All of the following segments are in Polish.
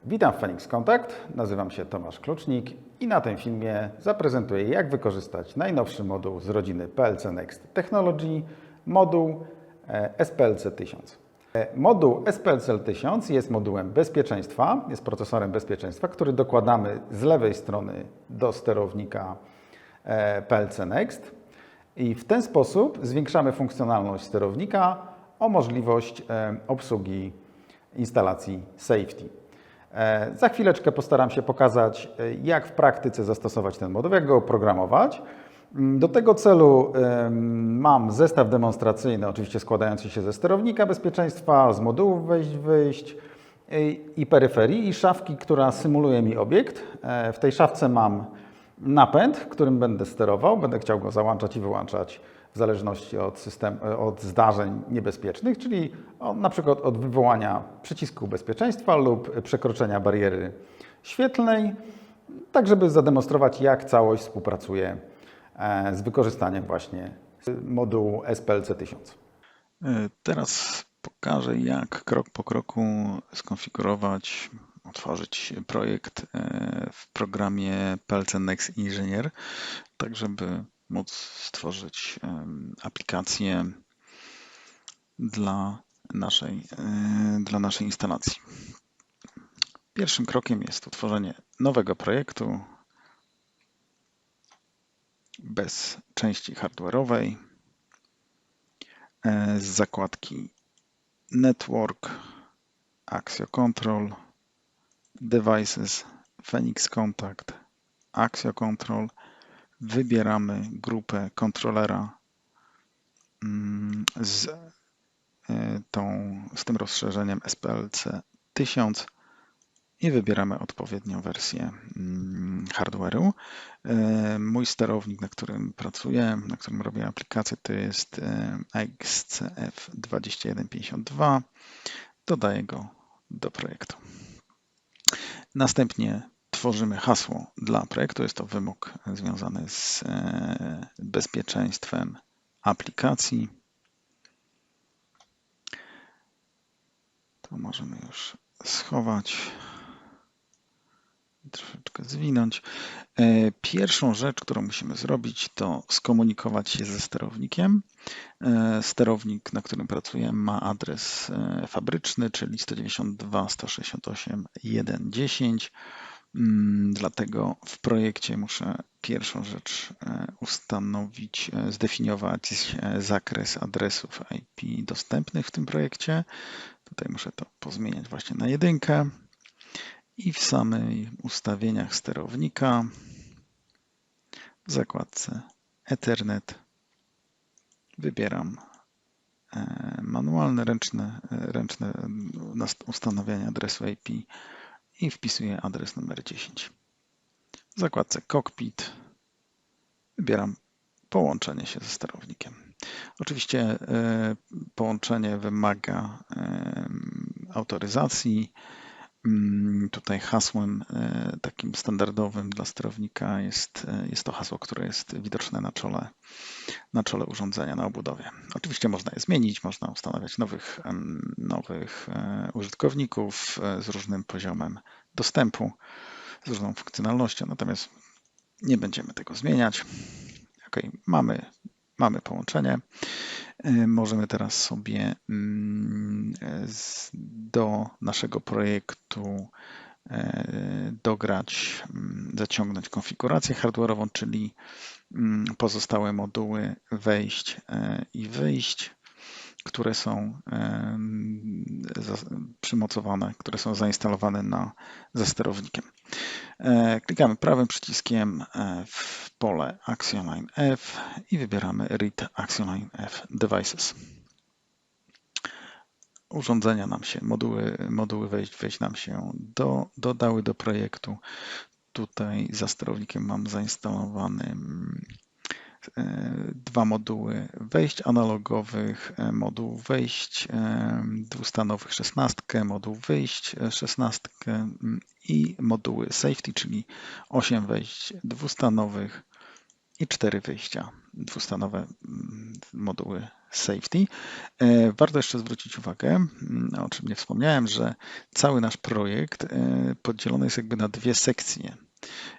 Witam w Phoenix Contact, nazywam się Tomasz Klucznik i na tym filmie zaprezentuję, jak wykorzystać najnowszy moduł z rodziny PLC Next Technology, moduł SPLC 1000. Moduł SPLC 1000 jest modułem bezpieczeństwa, jest procesorem bezpieczeństwa, który dokładamy z lewej strony do sterownika PLC Next i w ten sposób zwiększamy funkcjonalność sterownika o możliwość obsługi instalacji safety. Za chwileczkę postaram się pokazać, jak w praktyce zastosować ten moduł, jak go oprogramować. Do tego celu mam zestaw demonstracyjny, oczywiście składający się ze sterownika bezpieczeństwa, z modułów wejść-wyjść i peryferii i szafki, która symuluje mi obiekt. W tej szafce mam napęd, którym będę sterował, będę chciał go załączać i wyłączać w zależności od zdarzeń niebezpiecznych, czyli na przykład od wywołania przycisku bezpieczeństwa lub przekroczenia bariery świetlnej, tak żeby zademonstrować, jak całość współpracuje z wykorzystaniem właśnie modułu SPLC 1000. Teraz pokażę, jak krok po kroku skonfigurować, otworzyć projekt w programie PLC Next Engineer, tak żeby móc stworzyć aplikację dla naszej instalacji. Pierwszym krokiem jest utworzenie nowego projektu bez części hardware'owej z zakładki Network, Axio Control, Devices, Phoenix Contact, Axio Control. Wybieramy grupę kontrolera z tym rozszerzeniem SPLC 1000 i wybieramy odpowiednią wersję hardware'u. Mój sterownik, na którym pracuję, na którym robię aplikację, to jest XCF2152. Dodaję go do projektu. Następnie tworzymy hasło dla projektu. Jest to wymóg związany z bezpieczeństwem aplikacji. To możemy już schować, troszeczkę zwinąć. Pierwszą rzecz, którą musimy zrobić, to skomunikować się ze sterownikiem. Sterownik, na którym pracuję, ma adres fabryczny, czyli 192.168.1.10. Dlatego w projekcie muszę pierwszą rzecz zdefiniować zakres adresów IP dostępnych w tym projekcie. Tutaj muszę to pozmieniać właśnie na 1. I w samych ustawieniach sterownika w zakładce Ethernet wybieram manualne, ręczne ustanowienie adresu IP i wpisuję adres numer 10. W zakładce Cockpit wybieram połączenie się ze sterownikiem. Oczywiście połączenie wymaga autoryzacji. Tutaj hasłem takim standardowym dla sterownika jest to hasło, które jest widoczne na czole urządzenia, na obudowie. Oczywiście można je zmienić, można ustanawiać nowych użytkowników z różnym poziomem dostępu, z różną funkcjonalnością, natomiast nie będziemy tego zmieniać. OK, mamy połączenie. Możemy teraz sobie do naszego projektu zaciągnąć konfigurację hardware'ową, czyli pozostałe moduły wejść i wyjść, które są przymocowane, które są zainstalowane za sterownikiem. Klikamy prawym przyciskiem w pole Axioline F i wybieramy Read Axioline F Devices. Urządzenia nam się, moduły wejść nam się dodały do projektu. Tutaj za sterownikiem mam zainstalowane 2 moduły wejść analogowych, moduł wejść dwustanowych 16, moduł wyjść 16 i moduły safety, czyli 8 wejść dwustanowych i 4 wyjścia dwustanowe moduły safety. Warto jeszcze zwrócić uwagę, o czym nie wspomniałem, że cały nasz projekt podzielony jest jakby na dwie sekcje.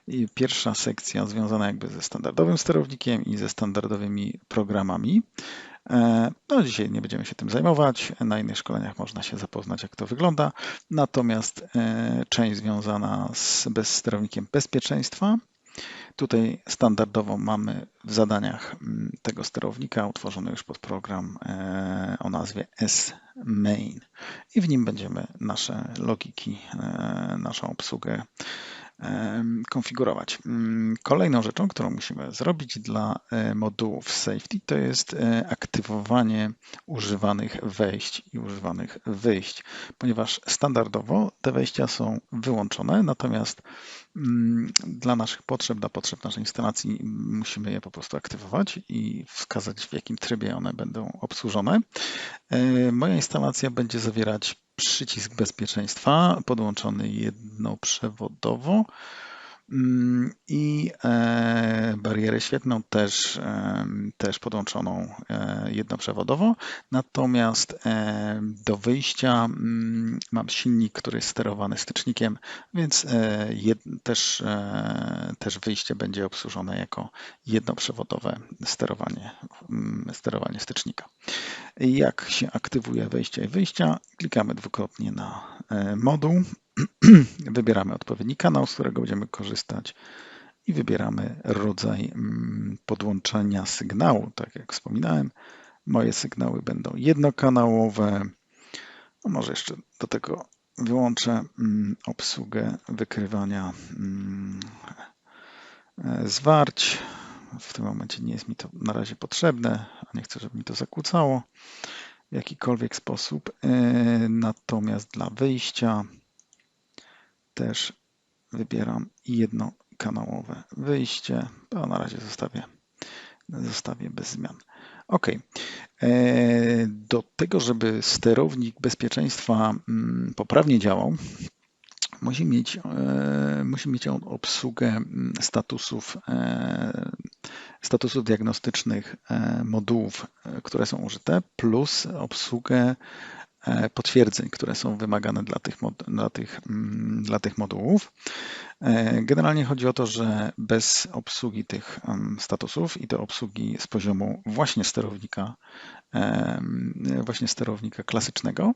I pierwsza sekcja związana jakby ze standardowym sterownikiem i ze standardowymi programami. No, dzisiaj nie będziemy się tym zajmować. Na innych szkoleniach można się zapoznać, jak to wygląda. Natomiast część związana z sterownikiem bezpieczeństwa. Tutaj standardowo mamy w zadaniach tego sterownika utworzony już podprogram o nazwie S-Main i w nim będziemy nasze logiki, naszą obsługę konfigurować. Kolejną rzeczą, którą musimy zrobić dla modułów safety, to jest aktywowanie używanych wejść i używanych wyjść, ponieważ standardowo te wejścia są wyłączone, natomiast dla naszych potrzeb, dla potrzeb naszej instalacji musimy je po prostu aktywować i wskazać, w jakim trybie one będą obsłużone. Moja instalacja będzie zawierać przycisk bezpieczeństwa podłączony jednoprzewodowo i barierę świetlną też podłączoną jednoprzewodowo. Natomiast do wyjścia mam silnik, który jest sterowany stycznikiem, więc też wyjście będzie obsłużone jako jednoprzewodowe sterowanie stycznika. Jak się aktywuje wejścia i wyjścia? Klikamy dwukrotnie na moduł, wybieramy odpowiedni kanał, z którego będziemy korzystać i wybieramy rodzaj podłączenia sygnału. Tak jak wspominałem, moje sygnały będą jednokanałowe. No może jeszcze do tego wyłączę obsługę wykrywania zwarć. W tym momencie nie jest mi to na razie potrzebne, a nie chcę, żeby mi to zakłócało w jakikolwiek sposób. Natomiast dla wyjścia też wybieram jednokanałowe wyjście. To na razie zostawię bez zmian. OK. Do tego, żeby sterownik bezpieczeństwa poprawnie działał, musi mieć on obsługę statusów diagnostycznych modułów, które są użyte, plus obsługę potwierdzeń, które są wymagane dla tych modułów. Generalnie chodzi o to, że bez obsługi tych statusów i do obsługi z poziomu właśnie sterownika klasycznego,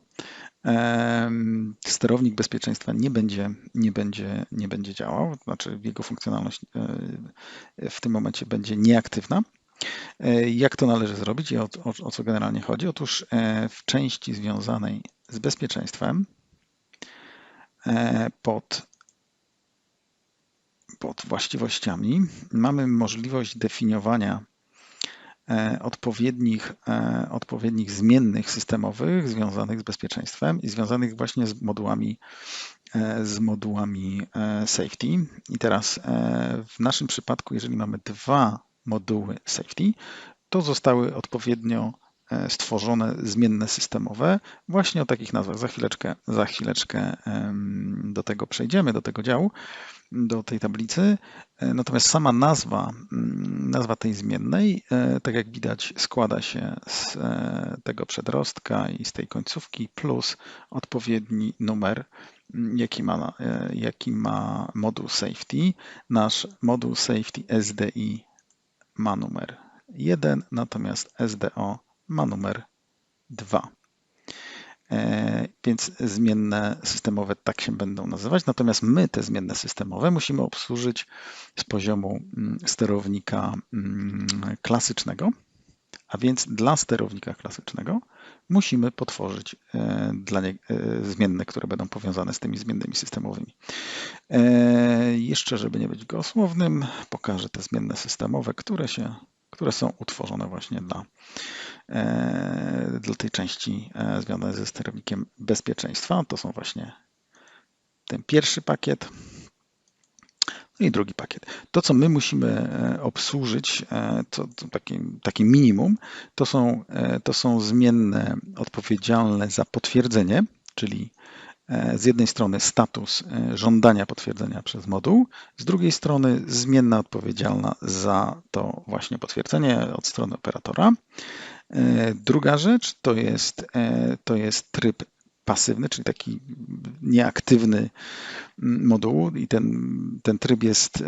sterownik bezpieczeństwa nie będzie działał, znaczy jego funkcjonalność w tym momencie będzie nieaktywna. Jak to należy zrobić i o co generalnie chodzi? Otóż w części związanej z bezpieczeństwem pod właściwościami mamy możliwość definiowania odpowiednich zmiennych systemowych związanych z bezpieczeństwem i związanych właśnie z modułami safety. I teraz w naszym przypadku, jeżeli mamy dwa moduły safety, to zostały odpowiednio stworzone zmienne systemowe właśnie o takich nazwach. Za chwileczkę do tego przejdziemy, do tego działu, do tej tablicy. Natomiast sama nazwa tej zmiennej, tak jak widać, składa się z tego przedrostka i z tej końcówki plus odpowiedni numer, jaki ma moduł safety. Nasz moduł safety SDI ma numer 1, natomiast SDO ma numer 2. Więc zmienne systemowe tak się będą nazywać, natomiast my te zmienne systemowe musimy obsłużyć z poziomu sterownika klasycznego, a więc dla sterownika klasycznego musimy potworzyć zmienne, które będą powiązane z tymi zmiennymi systemowymi. Jeszcze, żeby nie być gołosłownym, pokażę te zmienne systemowe, które są utworzone właśnie dla tej części związanej ze sterownikiem bezpieczeństwa. To są właśnie ten pierwszy pakiet i drugi pakiet. To, co my musimy obsłużyć, to takie minimum, to są zmienne odpowiedzialne za potwierdzenie, czyli Z jednej strony status żądania potwierdzenia przez moduł, z drugiej strony zmienna odpowiedzialna za to właśnie potwierdzenie od strony operatora. Druga rzecz to jest tryb pasywny, czyli taki nieaktywny modułu i ten tryb jest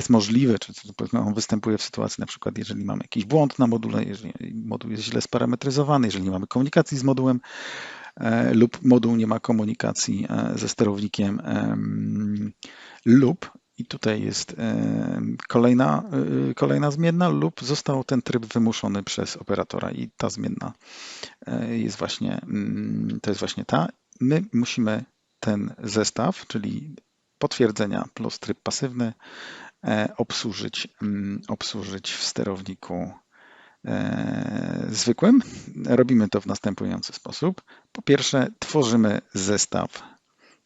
możliwy, czy powiedzmy on występuje w sytuacji na przykład, jeżeli mamy jakiś błąd na module, jeżeli moduł jest źle sparametryzowany, jeżeli nie mamy komunikacji z modułem lub moduł nie ma komunikacji ze sterownikiem lub i tutaj jest kolejna zmienna lub został ten tryb wymuszony przez operatora i ta zmienna to jest właśnie ta. My musimy ten zestaw, czyli potwierdzenia plus tryb pasywny obsłużyć w sterowniku zwykłym. Robimy to w następujący sposób. Po pierwsze, tworzymy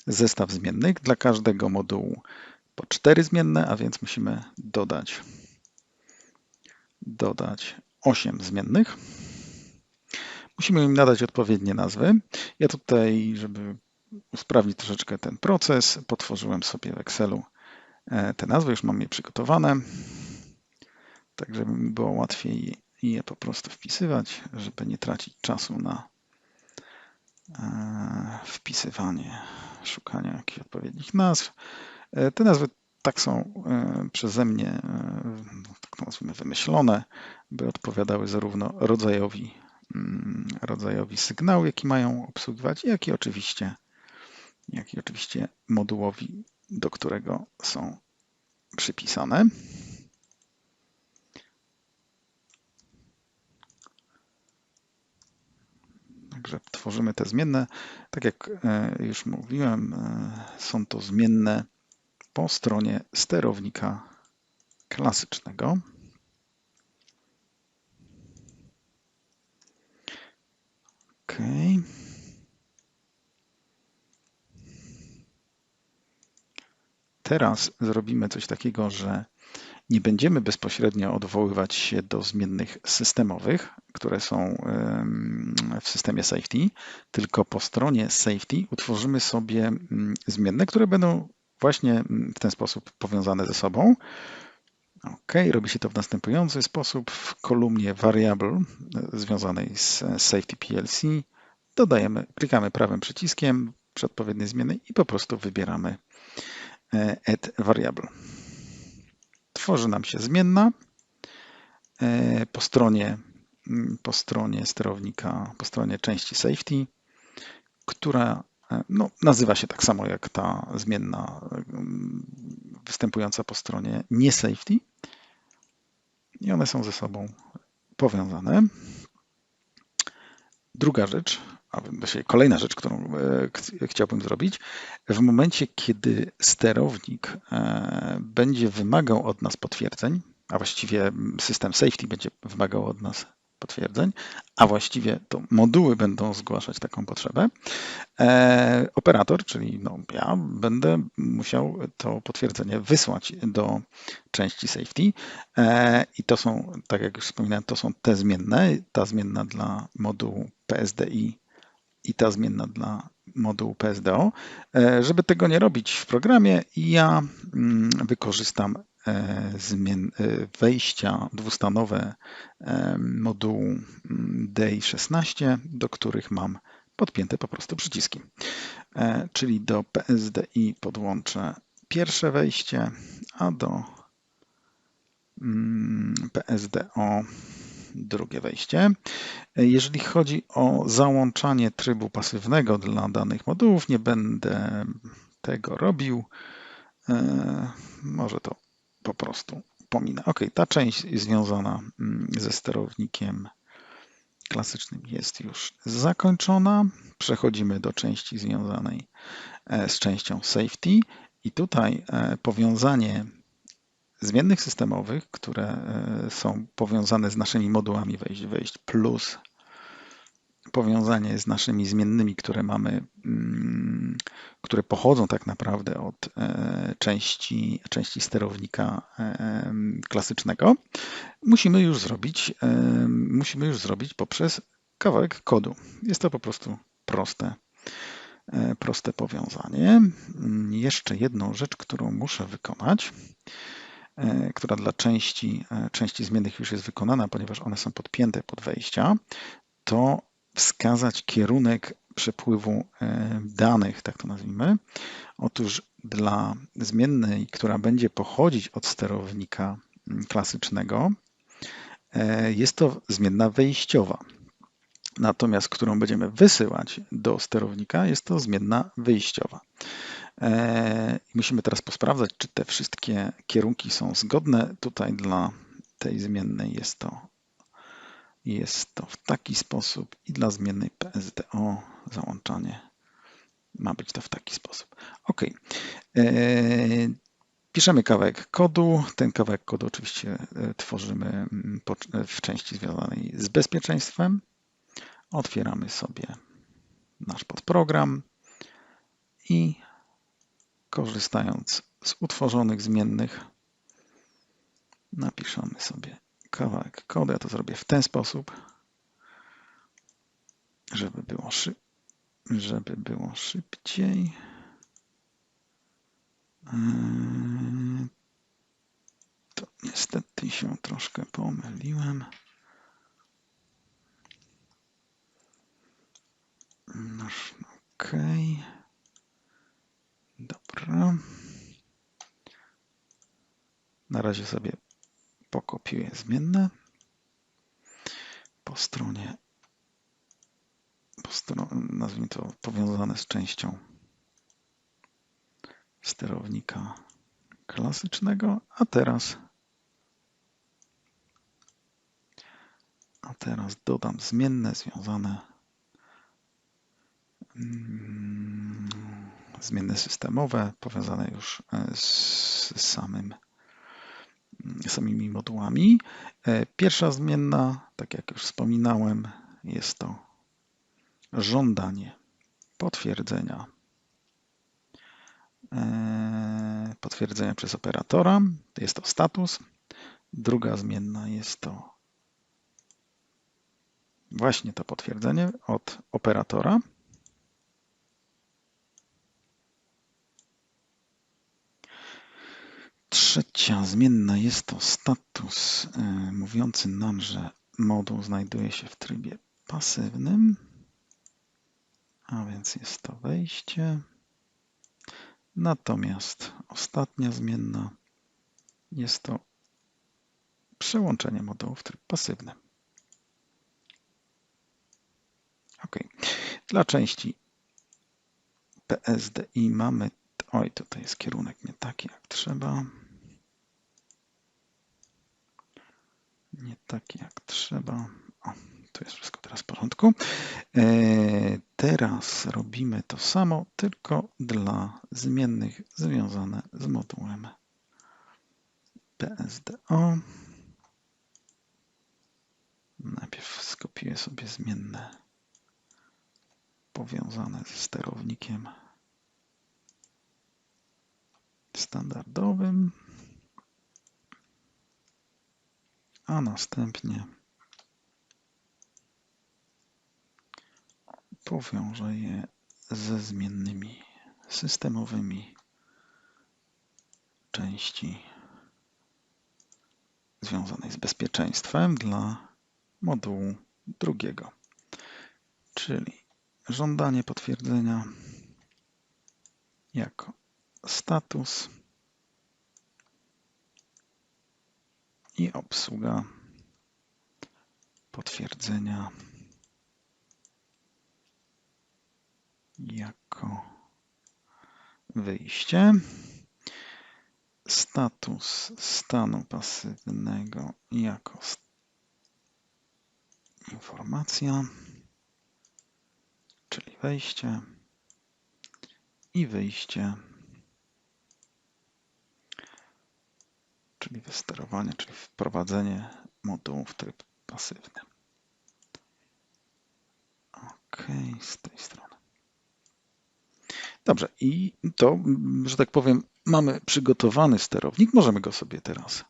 zestaw zmiennych dla każdego modułu po 4 zmienne, a więc musimy dodać 8 zmiennych. Musimy im nadać odpowiednie nazwy. Ja tutaj, żeby usprawnić troszeczkę ten proces, potworzyłem sobie w Excelu te nazwy, już mam je przygotowane, tak żeby mi było łatwiej je po prostu wpisywać, żeby nie tracić czasu na wpisywanie, szukania jakichś odpowiednich nazw. Te nazwy tak są przeze mnie, tak nazwijmy, wymyślone, by odpowiadały zarówno rodzajowi sygnału, jaki mają obsługiwać, jak i oczywiście modułowi, do którego są przypisane. Także tworzymy te zmienne. Tak jak już mówiłem, są to zmienne po stronie sterownika klasycznego. OK. Teraz zrobimy coś takiego, że nie będziemy bezpośrednio odwoływać się do zmiennych systemowych, które są w systemie safety, tylko po stronie safety utworzymy sobie zmienne, które będą właśnie w ten sposób powiązane ze sobą. OK, robi się to w następujący sposób. W kolumnie variable związanej z safety PLC klikamy prawym przyciskiem przy odpowiedniej zmiennej i po prostu wybieramy add variable. Tworzy nam się zmienna po stronie sterownika, po stronie części safety, która nazywa się tak samo jak ta zmienna występująca po stronie nie safety i one są ze sobą powiązane. Druga rzecz, a właściwie kolejna rzecz, którą chciałbym zrobić, w momencie, kiedy sterownik będzie wymagał od nas potwierdzeń, a właściwie system safety będzie wymagał od nas potwierdzeń, a właściwie to moduły będą zgłaszać taką potrzebę, operator, czyli ja będę musiał to potwierdzenie wysłać do części safety i to są, tak jak już wspominałem, to są te zmienne, ta zmienna dla modułu PSDI i ta zmienna dla modułu PSDO. Żeby tego nie robić w programie, ja wykorzystam wejścia dwustanowe modułu DI16, do których mam podpięte po prostu przyciski. Czyli do PSDI podłączę pierwsze wejście, a do PSDO drugie wejście. Jeżeli chodzi o załączanie trybu pasywnego dla danych modułów, nie będę tego robił. Może to po prostu pominę. OK, ta część związana ze sterownikiem klasycznym jest już zakończona. Przechodzimy do części związanej z częścią safety i tutaj powiązanie zmiennych systemowych, które są powiązane z naszymi modułami wejść plus powiązanie z naszymi zmiennymi, które mamy, które pochodzą tak naprawdę od części sterownika klasycznego, musimy już zrobić poprzez kawałek kodu. Jest to po prostu proste. proste powiązanie. Jeszcze jedną rzecz, którą muszę wykonać, która dla części zmiennych już jest wykonana, ponieważ one są podpięte pod wejścia, to wskazać kierunek przepływu danych, tak to nazwijmy. Otóż dla zmiennej, która będzie pochodzić od sterownika klasycznego, jest to zmienna wejściowa. Natomiast którą będziemy wysyłać do sterownika, jest to zmienna wyjściowa. Musimy teraz posprawdzać, czy te wszystkie kierunki są zgodne. Tutaj dla tej zmiennej jest to w taki sposób i dla zmiennej PSDO załączanie ma być to w taki sposób. OK. Piszemy kawałek kodu. Ten kawałek kodu oczywiście tworzymy w części związanej z bezpieczeństwem. Otwieramy sobie nasz podprogram i korzystając z utworzonych zmiennych napiszemy sobie kawałek kodu. Ja to zrobię w ten sposób, żeby było szybciej. To niestety się troszkę pomyliłem. OK. Dobra. Na razie sobie pokopiuję zmienne. Po stronie, nazwijmy to powiązane z częścią sterownika klasycznego, a teraz dodam zmienne związane zmienne systemowe, powiązane już z samymi modułami. Pierwsza zmienna, tak jak już wspominałem, jest to żądanie potwierdzenia przez operatora. Jest to status. Druga zmienna jest to właśnie to potwierdzenie od operatora. Trzecia zmienna jest to status mówiący nam, że moduł znajduje się w trybie pasywnym, a więc jest to wejście. Natomiast ostatnia zmienna jest to przełączenie modułu w tryb pasywny. OK. Dla części PSDI mamy, oj, tutaj jest kierunek nie taki jak trzeba. Nie taki jak trzeba. O, tu jest wszystko teraz w porządku. Teraz robimy to samo, tylko dla zmiennych związane z modułem PSDO. Najpierw skopiuję sobie zmienne powiązane ze sterownikiem standardowym, a następnie powiążę je ze zmiennymi systemowymi części związanej z bezpieczeństwem dla modułu drugiego, czyli żądanie potwierdzenia jako status i obsługa potwierdzenia jako wyjście. Status stanu pasywnego jako informacja, czyli wejście i wyjście, czyli wysterowanie, czyli wprowadzenie modułu w tryb pasywny. OK, z tej strony. Dobrze, i to, że tak powiem, mamy przygotowany sterownik. Możemy go sobie teraz,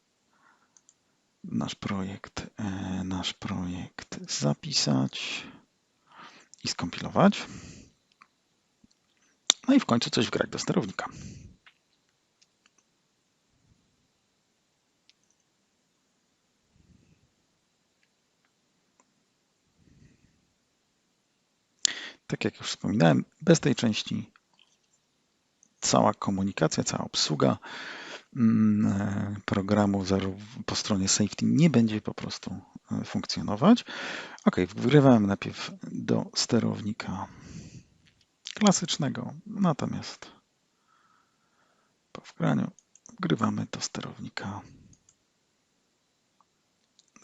nasz projekt zapisać i skompilować. No i w końcu coś wgrać do sterownika. Tak jak już wspominałem, bez tej części cała komunikacja, cała obsługa programu po stronie safety nie będzie po prostu funkcjonować. Ok, wgrywałem najpierw do sterownika klasycznego, natomiast po wgraniu wgrywamy do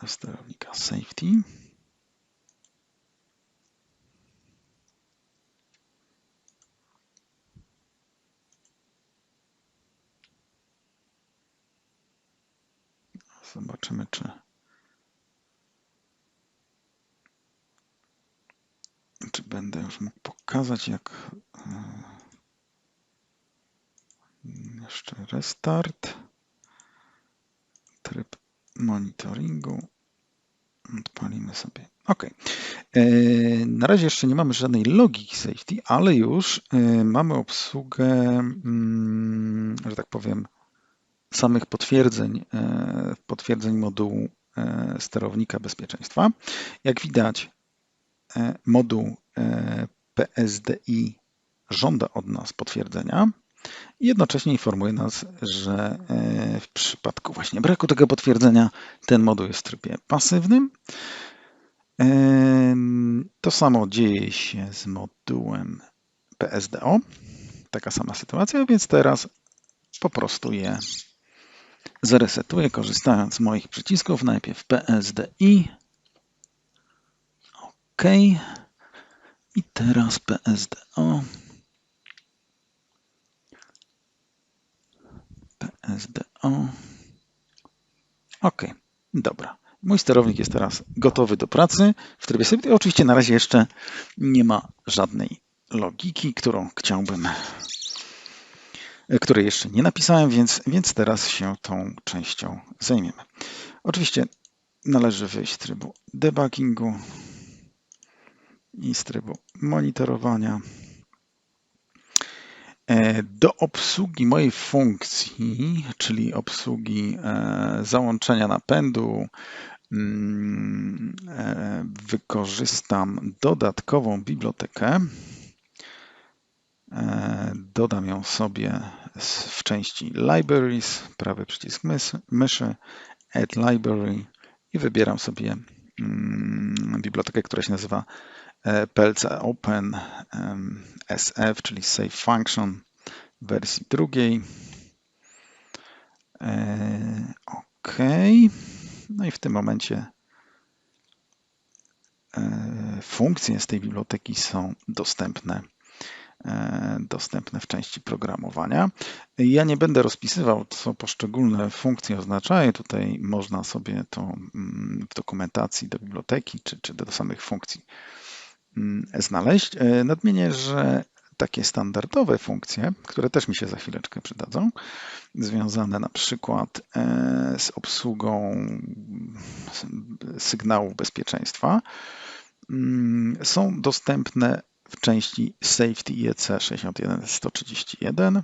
sterownika safety. Zobaczymy, czy będę już mógł pokazać, jak jeszcze restart, tryb monitoringu, odpalimy sobie. OK. Na razie jeszcze nie mamy żadnej logiki safety, ale już mamy obsługę, że tak powiem, samych potwierdzeń modułu sterownika bezpieczeństwa. Jak widać, moduł PSDI żąda od nas potwierdzenia i jednocześnie informuje nas, że w przypadku właśnie braku tego potwierdzenia ten moduł jest w trybie pasywnym. To samo dzieje się z modułem PSDO. Taka sama sytuacja, więc teraz po prostu je zresetuję, korzystając z moich przycisków. Najpierw PSDI. OK. I teraz PSDO. PSDO. OK. Dobra. Mój sterownik jest teraz gotowy do pracy w trybie safety. Oczywiście na razie jeszcze nie ma żadnej logiki, której jeszcze nie napisałem, więc teraz się tą częścią zajmiemy. Oczywiście należy wyjść z trybu debuggingu i z trybu monitorowania. Do obsługi mojej funkcji, czyli obsługi załączenia napędu, wykorzystam dodatkową bibliotekę. Dodam ją sobie w części Libraries, prawy przycisk myszy, Add Library i wybieram sobie bibliotekę, która się nazywa PLC Open SF, czyli Save Function w wersji drugiej. OK. No i w tym momencie funkcje z tej biblioteki są dostępne w części programowania. Ja nie będę rozpisywał, co poszczególne funkcje oznaczają. Tutaj można sobie to w dokumentacji do biblioteki czy do samych funkcji znaleźć. Nadmienię, że takie standardowe funkcje, które też mi się za chwileczkę przydadzą, związane na przykład z obsługą sygnałów bezpieczeństwa, są dostępne w części Safety IEC 61131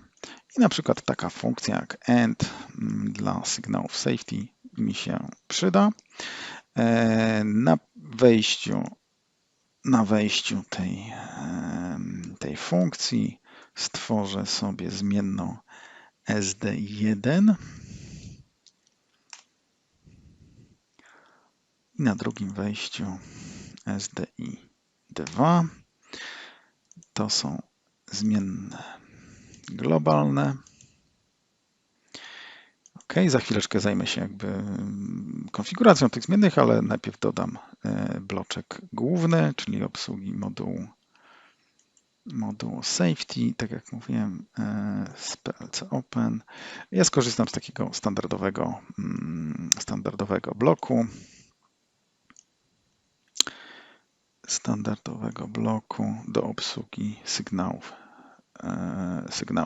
i na przykład taka funkcja jak AND dla sygnałów safety mi się przyda. Na wejściu tej funkcji stworzę sobie zmienną SD1 i na drugim wejściu SDI2. To są zmienne globalne. OK, za chwileczkę zajmę się konfiguracją tych zmiennych, ale najpierw dodam bloczek główny, czyli obsługi modułu safety, tak jak mówiłem, z PLC Open. Ja skorzystam z takiego standardowego bloku do obsługi sygnałów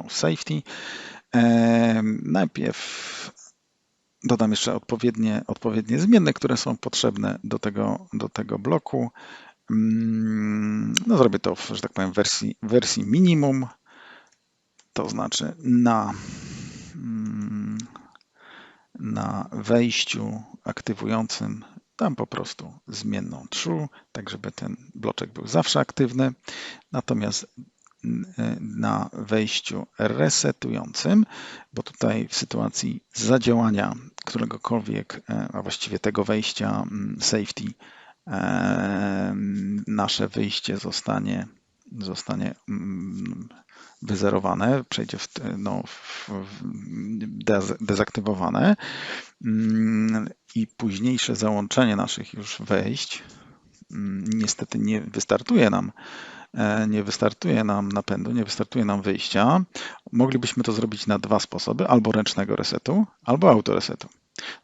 safety. Najpierw dodam jeszcze odpowiednie zmienne, które są potrzebne do tego bloku. No, zrobię to, że tak powiem, w wersji minimum. To znaczy na wejściu aktywującym dam po prostu zmienną true, tak żeby ten bloczek był zawsze aktywny. Natomiast na wejściu resetującym, bo tutaj w sytuacji zadziałania któregokolwiek, a właściwie tego wejścia safety, nasze wyjście zostanie wyzerowane, przejdzie dezaktywowane i późniejsze załączenie naszych już wejść niestety nie wystartuje nam napędu, nie wystartuje nam wyjścia. Moglibyśmy to zrobić na dwa sposoby, albo ręcznego resetu, albo autoresetu.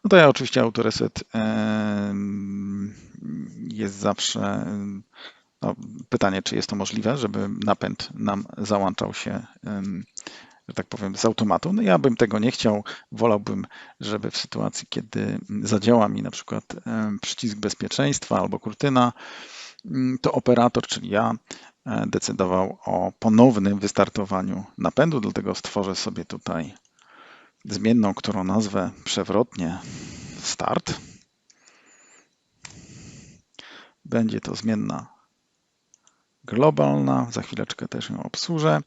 No to ja oczywiście autoreset jest zawsze pytanie, czy jest to możliwe, żeby napęd nam załączał się, że tak powiem, z automatu. No ja bym tego nie chciał. Wolałbym, żeby w sytuacji, kiedy zadziała mi na przykład przycisk bezpieczeństwa albo kurtyna, to operator, czyli ja, decydował o ponownym wystartowaniu napędu, dlatego stworzę sobie tutaj zmienną, którą nazwę przewrotnie start. Będzie to zmienna globalna, za chwileczkę też ją obsłużę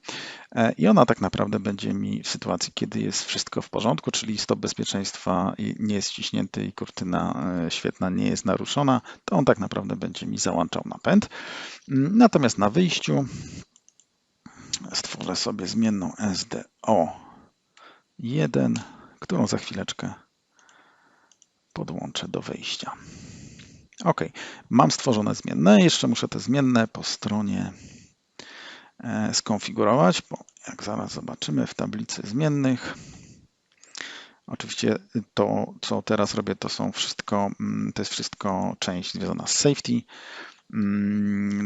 i ona tak naprawdę będzie mi w sytuacji, kiedy jest wszystko w porządku, czyli stop bezpieczeństwa nie jest ściśnięty i kurtyna świetna nie jest naruszona, to on tak naprawdę będzie mi załączał napęd. Natomiast na wyjściu stworzę sobie zmienną SDO1, którą za chwileczkę podłączę do wejścia. OK, mam stworzone zmienne. Jeszcze muszę te zmienne po stronie skonfigurować, bo jak zaraz zobaczymy w tablicy zmiennych, oczywiście to, co teraz robię, to jest wszystko część związana z safety,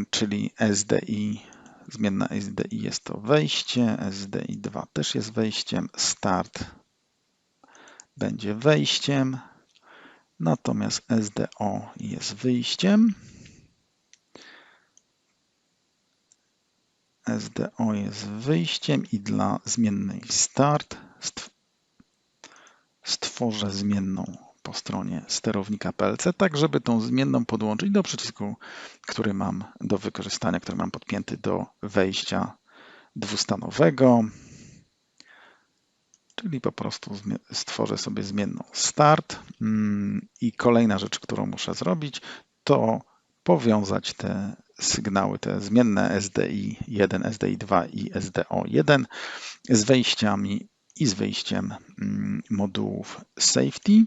czyli SDI, zmienna SDI jest to wejście, SDI2 też jest wejściem, start będzie wejściem, natomiast SDO jest wyjściem. SDO jest wyjściem i dla zmiennej start stworzę zmienną po stronie sterownika PLC, tak żeby tą zmienną podłączyć do przycisku, który mam do wykorzystania, który mam podpięty do wejścia dwustanowego, czyli po prostu stworzę sobie zmienną start i kolejna rzecz, którą muszę zrobić, to powiązać te sygnały, te zmienne SDI1, SDI2 i SDO1 z wejściami i z wyjściem modułów safety.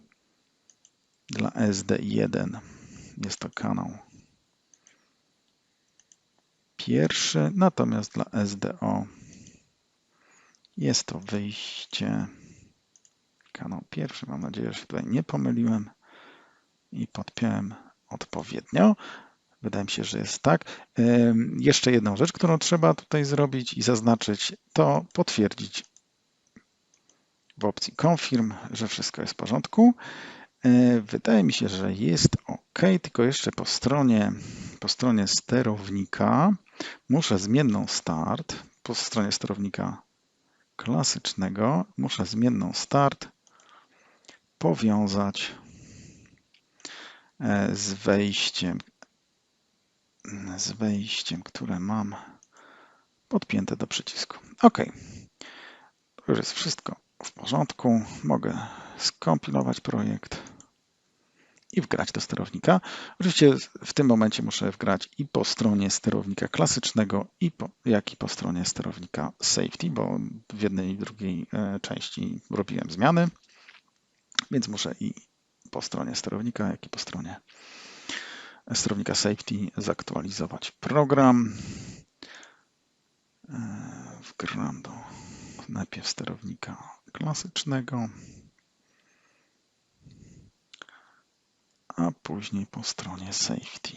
Dla SDI1 jest to kanał pierwszy, natomiast dla SDO jest to wyjście, kanał pierwszy. Mam nadzieję, że się tutaj nie pomyliłem i podpiąłem odpowiednio. Wydaje mi się, że jest tak. Jeszcze jedną rzecz, którą trzeba tutaj zrobić i zaznaczyć, to potwierdzić w opcji Confirm, że wszystko jest w porządku. Wydaje mi się, że jest OK, tylko jeszcze po stronie sterownika muszę zmienną start, po stronie sterownika klasycznego muszę zmienną start powiązać z wejściem, które mam podpięte do przycisku. OK, to już jest wszystko w porządku. Mogę skompilować projekt i wgrać do sterownika. Oczywiście w tym momencie muszę wgrać i po stronie sterownika klasycznego, jak i po stronie sterownika safety, bo w jednej i drugiej części robiłem zmiany, więc muszę i po stronie sterownika, jak i po stronie sterownika safety zaktualizować program. Wgram do najpierw sterownika klasycznego, a później po stronie safety.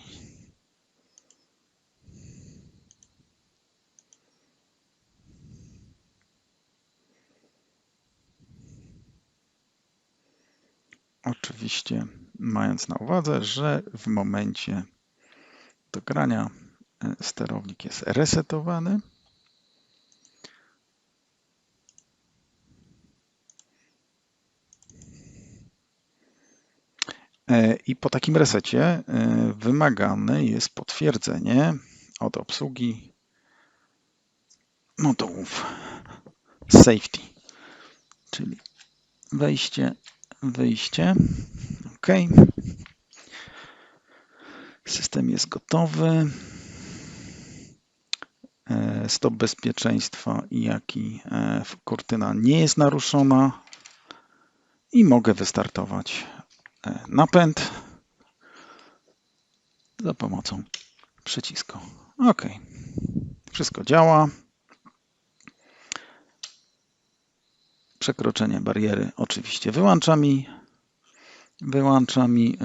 Oczywiście mając na uwadze, że w momencie dogrania sterownik jest resetowany. I po takim resecie wymagane jest potwierdzenie od obsługi modułów safety, czyli wejście, wyjście. OK. System jest gotowy. Stop bezpieczeństwa jak i kurtyna nie jest naruszona i mogę wystartować napęd za pomocą przycisku. OK. Wszystko działa. Przekroczenie bariery oczywiście wyłącza mi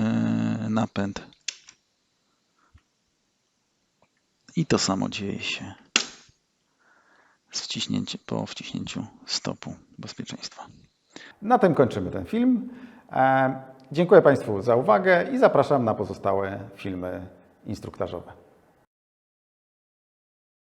napęd. I to samo dzieje się po wciśnięciu stopu bezpieczeństwa. Na tym kończymy ten film. Dziękuję Państwu za uwagę i zapraszam na pozostałe filmy instruktażowe.